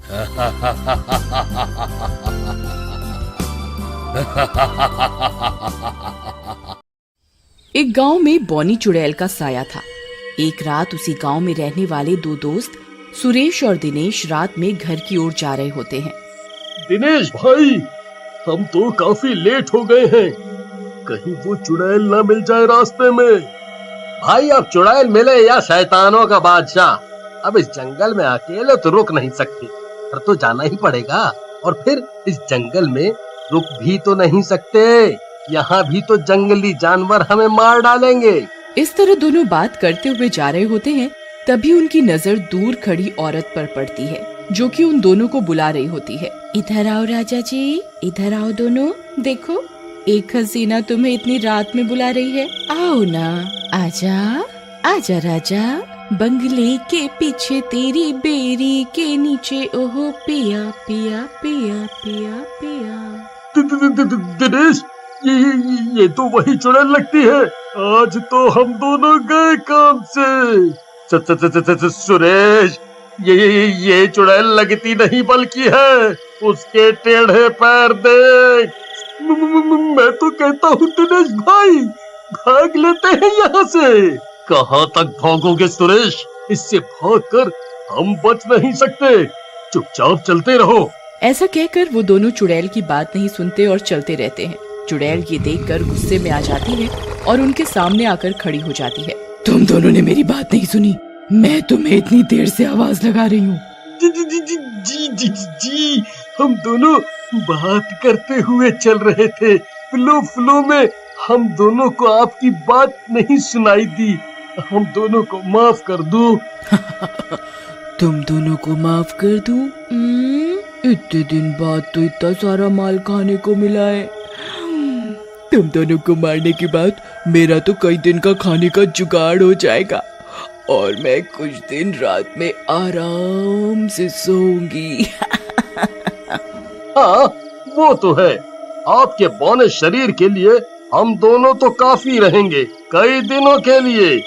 एक गांव में बौनी चुड़ैल का साया था। एक रात उसी गांव में रहने वाले दो दोस्त सुरेश और दिनेश रात में घर की ओर जा रहे होते हैं। दिनेश भाई, हम तो काफी लेट हो गए हैं, कहीं वो चुड़ैल ना मिल जाए रास्ते में। भाई अब चुड़ैल मिले या शैतानों का बादशाह, अब इस जंगल में अकेले तो रुक नहीं सकते, पर तो जाना ही पड़ेगा। और फिर इस जंगल में रुक भी तो नहीं सकते, यहाँ भी तो जंगली जानवर हमें मार डालेंगे। इस तरह दोनों बात करते हुए जा रहे होते हैं, तभी उनकी नजर दूर खड़ी औरत पर पड़ती है, जो कि उन दोनों को बुला रही होती है। इधर आओ राजा जी, इधर आओ दोनों, देखो एक हसीना तुम्हें इतनी रात में बुला रही है, आओ ना, आजा आजा राजा, बंगले के पीछे तेरी बेरी के नीचे, ओहो पिया पिया पिया पिया पिया। दिनेश, ये तो वही चुड़ैल लगती है, आज तो हम दोनों गए काम से। सुरेश, ये चुड़ैल लगती नहीं बल्कि है उसके टेढ़े पैर देख। मैं तो कहता हूँ दिनेश भाई, भाग लेते हैं यहाँ से। कहाँ तक भागोगे सुरेश, इससे भागकर हम बच नहीं सकते, चुपचाप चलते रहो। ऐसा कहकर वो दोनों चुड़ैल की बात नहीं सुनते और चलते रहते हैं। चुड़ैल ये देखकर गुस्से में आ जाती है और उनके सामने आकर खड़ी हो जाती है। तुम दोनों ने मेरी बात नहीं सुनी, मैं तुम्हें इतनी देर से आवाज लगा रही हूँ। जी, हम दोनों बात करते हुए चल रहे थे, फ्लो में हम दोनों को आपकी बात नहीं सुनाई दी, हम दोनों को माफ कर दो। तुम दोनों को माफ कर दूं? इतने दिन बाद तो इतना सारा माल खाने को मिला है। तुम दोनों को मारने के बाद मेरा तो कई दिन का खाने का जुगाड़ हो जाएगा और मैं कुछ दिन रात में आराम से सोऊंगी। हाँ, वो तो है, आपके बौने शरीर के लिए हम दोनों तो काफी रहेंगे, कई दिनों के लिए।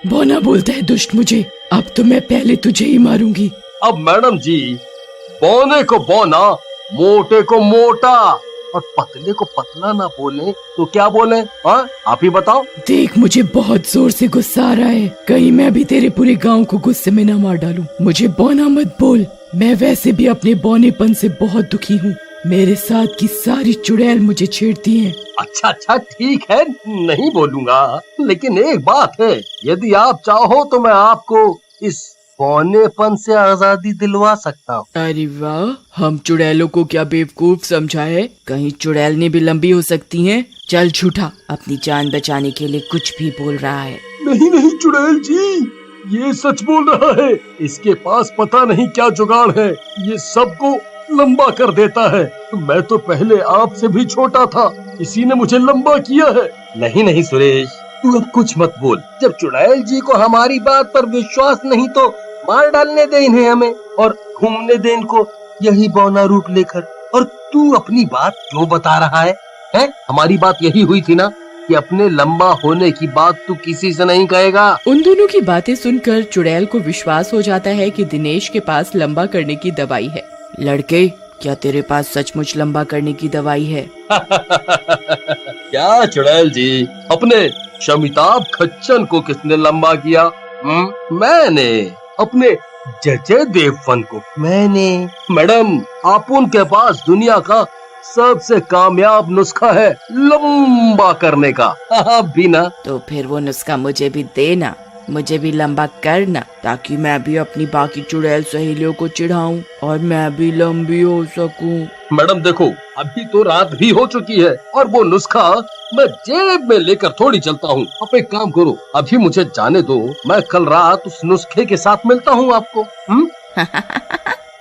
बौना बोलता है दुष्ट मुझे, अब तो मैं पहले तुझे ही मारूंगी। अब मैडम जी, बौने को बौना, मोटे को मोटा और पतले को पतला ना बोले तो क्या बोले? हाँ, आप ही बताओ। देख, मुझे बहुत जोर से गुस्सा आ रहा है, कहीं मैं भी तेरे पूरे गांव को गुस्से में न मार डालूं। मुझे बौना मत बोल, मैं वैसे भी अपने बौनेपन से बहुत दुखी हूँ। मेरे साथ की सारी चुड़ैल मुझे छेड़ती हैं। अच्छा ठीक है, नहीं बोलूंगा, लेकिन एक बात है, यदि आप चाहो तो मैं आपको इस बौनेपन से आजादी दिलवा सकता हूँ। अरे वाह, हम चुड़ैलों को क्या बेवकूफ समझा है, कहीं चुड़ैलें भी लंबी हो सकती हैं? चल झूठा, अपनी जान बचाने के लिए कुछ भी बोल रहा है। नहीं चुड़ैल जी, ये सच बोल रहा है, इसके पास पता नहीं क्या जुगाड़ है, ये सबको लंबा कर देता है। मैं तो पहले आपसे भी छोटा था, इसी ने मुझे लंबा किया है। नहीं सुरेश, तू अब कुछ मत बोल, जब चुड़ैल जी को हमारी बात पर विश्वास नहीं तो मार डालने दे इन्हें हमें और घूमने दे इनको यही बौना रूप लेकर। और तू अपनी बात क्यों बता रहा है? हमारी बात यही हुई थी ना कि अपने लंबा होने की बात तू किसी से नहीं कहेगा। उन दोनों की बातें सुनकर चुड़ैल को विश्वास हो जाता है कि दिनेश के पास लंबा करने की दवाई है। लड़के, क्या तेरे पास सचमुच लंबा करने की दवाई है? क्या चुड़ैल जी, अपने शमिताभ खच्चन को किसने लंबा किया? मैंने। अपने जय देवफन को मैंने। मैडम, आप उनके पास दुनिया का सबसे कामयाब नुस्खा है लंबा करने का। आप भी ना? तो फिर वो नुस्खा मुझे भी देना, मुझे भी लंबा करना, ताकि मैं भी अपनी बाकी चुड़ैल सहेलियों को चिढ़ाऊं और मैं भी लंबी हो सकूं। मैडम देखो, अभी तो रात भी हो चुकी है और वो नुस्खा मैं जेब में लेकर थोड़ी चलता हूँ। आप एक काम करो, अभी मुझे जाने दो, मैं कल रात उस नुस्खे के साथ मिलता हूँ आपको।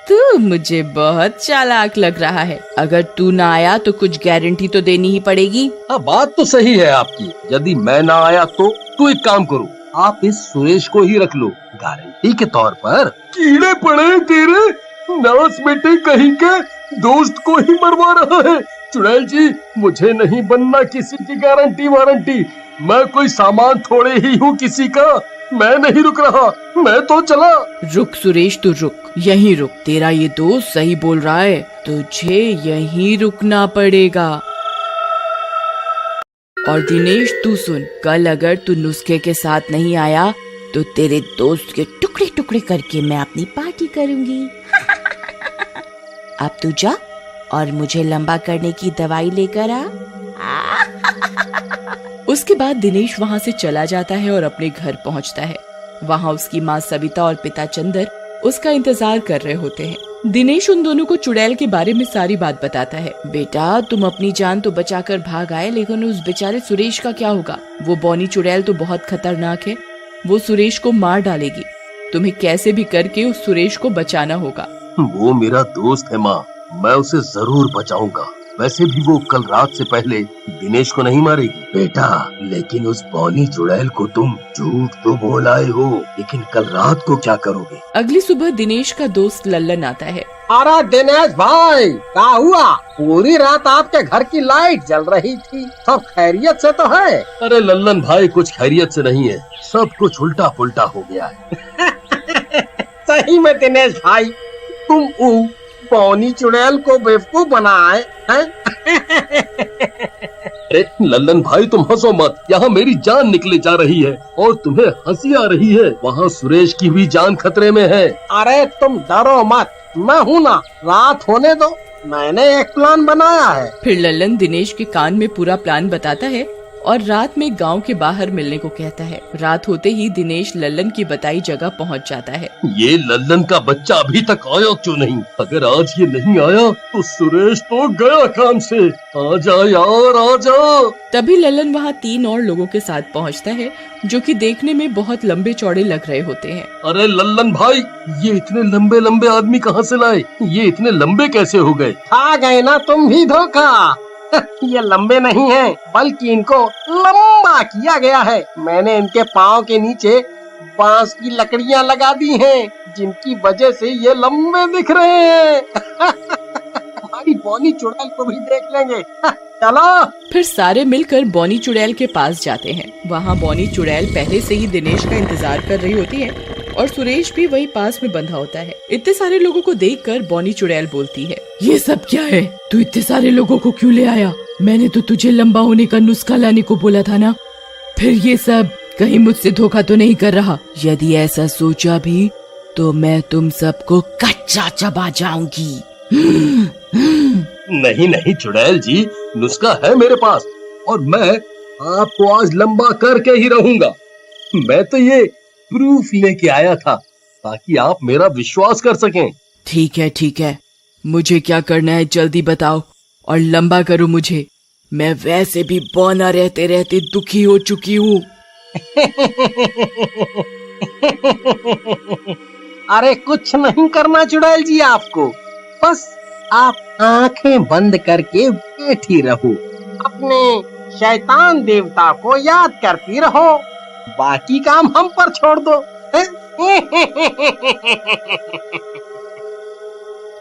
तू मुझे बहुत चालाक लग रहा है, अगर तू ना आया तो कुछ गारंटी तो देनी ही पड़ेगी। हाँ, बात तो सही है आपकी, यदि मैं ना आया तो एक काम करो, आप इस सुरेश को ही रख लो गारंटी के तौर पर। कीड़े पड़े तेरे, नास बेटे कहीं के, दोस्त को ही मरवा रहा है। चुड़ैल जी, मुझे नहीं बनना किसी की गारंटी वारंटी, मैं कोई सामान थोड़े ही हूँ किसी का। मैं नहीं रुक रहा, मैं तो चला। रुक सुरेश, तू रुक, यहीं रुक। तेरा ये दोस्त सही बोल रहा है, तुझे यहीं रुकना पड़ेगा। और दिनेश तू सुन, कल अगर तू नुस्खे के साथ नहीं आया तो तेरे दोस्त के टुकड़े टुकड़े करके मैं अपनी पार्टी करूंगी। अब तू जा और मुझे लंबा करने की दवाई लेकर आ। उसके बाद दिनेश वहाँ से चला जाता है और अपने घर पहुँचता है। वहाँ उसकी माँ सविता और पिता चंदर उसका इंतजार कर रहे होते हैं। दिनेश उन दोनों को चुड़ैल के बारे में सारी बात बताता है। बेटा, तुम अपनी जान तो बचाकर भाग आए, लेकिन उस बेचारे सुरेश का क्या होगा? वो बौनी चुड़ैल तो बहुत खतरनाक है, वो सुरेश को मार डालेगी। तुम्हें कैसे भी करके उस सुरेश को बचाना होगा। वो मेरा दोस्त है माँ, मैं उसे जरूर बचाऊंगा। वैसे भी वो कल रात से पहले दिनेश को नहीं मारेगी। बेटा, लेकिन उस बौनी चुड़ैल को तुम झूठ तो बोल आए हो, लेकिन कल रात को क्या करोगे? अगली सुबह दिनेश का दोस्त लल्लन आता है। अरे दिनेश भाई, क्या हुआ? पूरी रात आपके घर की लाइट जल रही थी, सब खैरियत से तो है? अरे लल्लन भाई, कुछ खैरियत से नहीं है, सब कुछ उल्टा पुल्टा हो गया है। सही में दिनेश भाई, तुम बौनी चुड़ैल को बेवकूफ बनाए हैं? अरे लल्लन भाई, तुम हंसो मत, यहाँ मेरी जान निकले जा रही है और तुम्हें हंसी आ रही है। वहाँ सुरेश की भी जान खतरे में है। अरे तुम डरो मत, मैं हूँ ना, रात होने दो, मैंने एक प्लान बनाया है। फिर लल्लन दिनेश के कान में पूरा प्लान बताता है और रात में गांव के बाहर मिलने को कहता है। रात होते ही दिनेश लल्लन की बताई जगह पहुंच जाता है। ये लल्लन का बच्चा अभी तक आया क्यों नहीं? अगर आज ये नहीं आया तो सुरेश तो गया काम से। आजा यार, आजा। तभी लल्लन वहाँ 3 और लोगों के साथ पहुँचता है, जो कि देखने में बहुत लंबे चौड़े लग रहे होते हैं। अरे लल्लन भाई, ये इतने लंबे लंबे आदमी कहाँ से लाए? ये इतने लंबे कैसे हो गए? खा गए ना तुम भी धोखा। ये लंबे नहीं हैं, बल्कि इनको लंबा किया गया है। मैंने इनके पाँव के नीचे बांस की लकड़ियाँ लगा दी हैं, जिनकी वजह से ये लंबे दिख रहे हैं। हमारी बौनी चुड़ैल को भी देख लेंगे। चलो। फिर सारे मिलकर बौनी चुड़ैल के पास जाते हैं। वहाँ बौनी चुड़ैल पहले से ही दिनेश का इंतजार कर रही होती है और सुरेश भी वही पास में बंधा होता है। इतने सारे लोगों को देखकर बौनी चुड़ैल बोलती है, ये सब क्या है? तू इतने सारे लोगों को क्यों ले आया? मैंने तो तुझे लंबा होने का नुस्खा लाने को बोला था ना। फिर ये सब कहीं मुझसे धोखा तो नहीं कर रहा? यदि ऐसा सोचा भी तो मैं तुम सबको कच्चा चबा जाऊंगी। नहीं नहीं चुड़ैल जी, नुस्खा है मेरे पास और मैं आपको आज लंबा करके ही रहूंगा। मैं तो ये प्रूफ लेके आया था ताकि आप मेरा विश्वास कर सकें। ठीक है, मुझे क्या करना है जल्दी बताओ और लंबा करो मुझे। मैं वैसे भी बौना रहते रहते दुखी हो चुकी हूँ। अरे कुछ नहीं करना चुड़ैल जी आपको, बस आप आंखें बंद करके बैठी रहो, अपने शैतान देवता को याद करती रहो, बाकी काम हम पर छोड़ दो।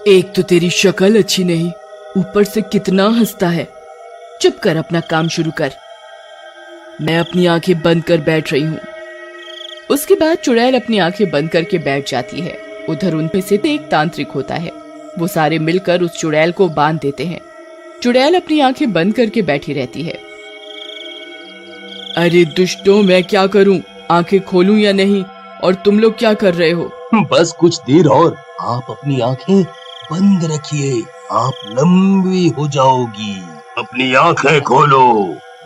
एक तो तेरी शक्ल अच्छी नहीं, ऊपर से कितना हंसता है। चुप कर, अपना काम शुरू कर। मैं अपनी आंखें बंद कर बैठ रही हूँ। उसके बाद चुड़ैल अपनी आंखें बंद करके बैठ जाती है। उधर उनमें से एक तांत्रिक होता है। वो सारे मिलकर उस चुड़ैल को बांध देते हैं। चुड़ैल अपनी आंखें बंद करके बैठी रहती है। अरे दुष्टों, मैं क्या करूं? आंखें खोलूं या नहीं? और तुम लोग क्या कर रहे हो? बस कुछ देर और, आप अपनी आंखें बंद रखिए, आप लंबी हो जाओगी। अपनी आंखें खोलो,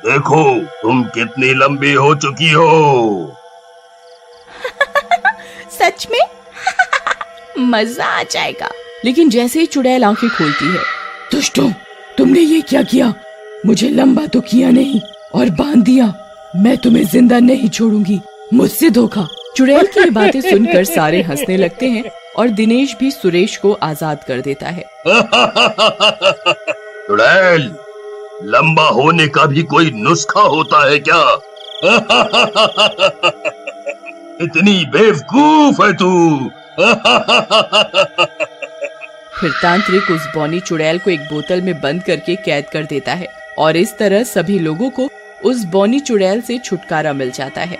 देखो तुम कितनी लंबी हो चुकी हो। सच में? मजा आ जाएगा। लेकिन जैसे ही चुड़ैल आंखें खोलती है, दुष्टों, तुमने ये क्या किया? मुझे लंबा तो किया नहीं और बांध दिया। मैं तुम्हें जिंदा नहीं छोड़ूंगी, मुझसे धोखा। चुड़ैल की ये बातें सुनकर सारे हंसने लगते हैं और दिनेश भी सुरेश को आजाद कर देता है। चुड़ैल, लंबा होने का भी कोई नुस्खा होता है क्या? इतनी बेवकूफ है तू। फिर तांत्रिक उस बौनी चुड़ैल को एक बोतल में बंद करके कैद कर देता है और इस तरह सभी लोगों को उस बौनी चुड़ैल से छुटकारा मिल जाता है।